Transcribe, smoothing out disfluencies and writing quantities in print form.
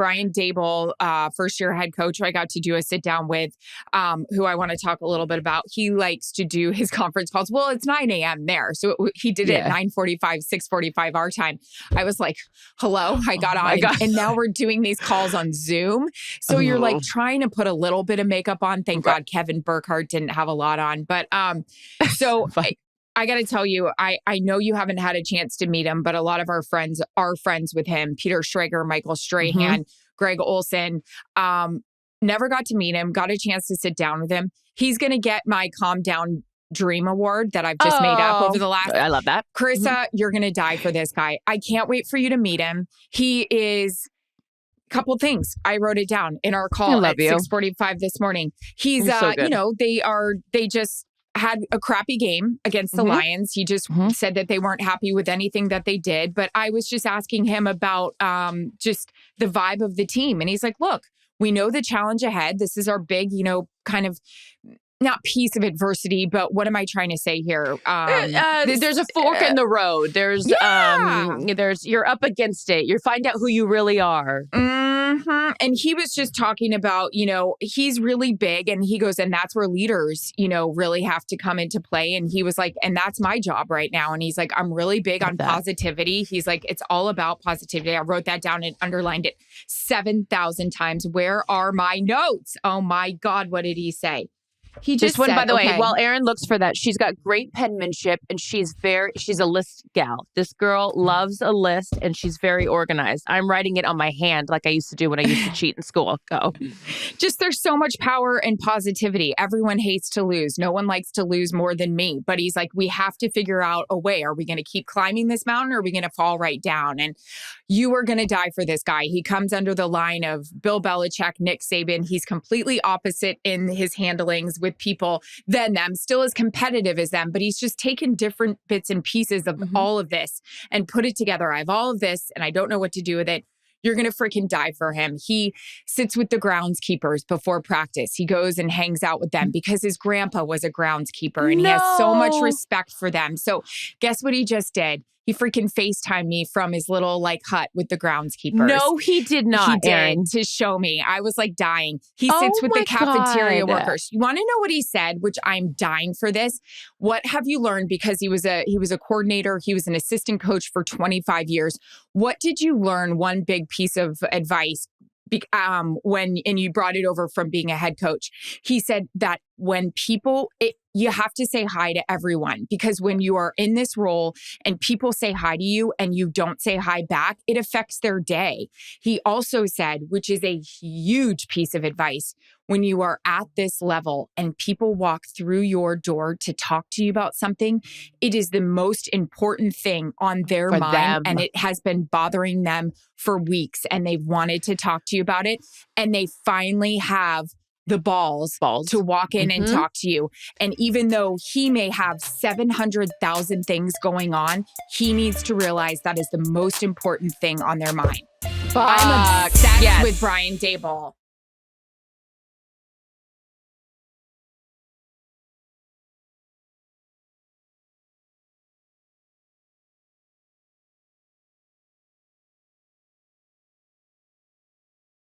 Brian Daboll, first-year head coach, who I got to do a sit-down with, who I want to talk a little bit about. He likes to do his conference calls. Well, it's 9 a.m. there. So he did it at 9:45, 6:45 our time. I was like, hello, I got on. And now we're doing these calls on Zoom. So you're like trying to put a little bit of makeup on. Thank God Kevin Burkhardt didn't have a lot on. But so I got to tell you, I know you haven't had a chance to meet him, but a lot of our friends are friends with him. Peter Schrager, Michael Strahan, Greg Olson. Never got to meet him, got a chance to sit down with him. He's going to get my Calm Down Dream Award that I've just made up over the last. I love that. Charissa, you're going to die for this guy. I can't wait for you to meet him. He is... Couple things. I wrote it down in our call at 6:45 this morning. He's, so you know, they just had a crappy game against the Lions. He just said that they weren't happy with anything that they did. But I was just asking him about just the vibe of the team. And he's like, look, we know the challenge ahead. This is our big, you know, kind of not piece of adversity, but what am I trying to say here? There's a fork in the road. There's you're up against it. You find out who you really are. And he was just talking about, you know, he's really big, and he goes, and that's where leaders, you know, really have to come into play. And he was like, and that's my job right now. And he's like, I'm really big on positivity. He's like, it's all about positivity. I wrote that down and underlined it 7,000 times. Where are my notes? Oh my God, what did he say? He just said, by the okay. way, while Erin looks for that, she's got great penmanship, and she's a list gal. This girl loves a list, and she's very organized. I'm writing it on my hand like I used to do when I used to cheat in school. Go. Just there's so much power and positivity. Everyone hates to lose. No one likes to lose more than me. But he's like, we have to figure out a way. Are we going to keep climbing this mountain, or are we going to fall right down? And you are going to die for this guy. He comes under the line of Bill Belichick, Nick Saban. He's completely opposite in his handlings with people than them, still as competitive as them, but he's just taken different bits and pieces of all of this and put it together. I have all of this and I don't know what to do with it. You're going to freaking die for him. He sits with the groundskeepers before practice. He goes and hangs out with them because his grandpa was a groundskeeper and he has so much respect for them. So guess what he just did? He freaking FaceTimed me from his little like hut with the groundskeepers. No, he did not. He did, Erin. to show me. I was like dying. He sits with the cafeteria workers. You want to know what he said, which I'm dying for this? What have you learned? Because he was a coordinator. He was an assistant coach for 25 years. What did you learn? One big piece of advice when you brought it over from being a head coach. He said that when people, you have to say hi to everyone, because when you are in this role and people say hi to you and you don't say hi back, it affects their day. He also said, which is a huge piece of advice, when you are at this level and people walk through your door to talk to you about something, it is the most important thing on their mind. And it has been bothering them for weeks and they've wanted to talk to you about it. And they finally have the balls to walk in and talk to you. And even though he may have 700,000 things going on, he needs to realize that is the most important thing on their mind. I'm obsessed with Brian Daboll.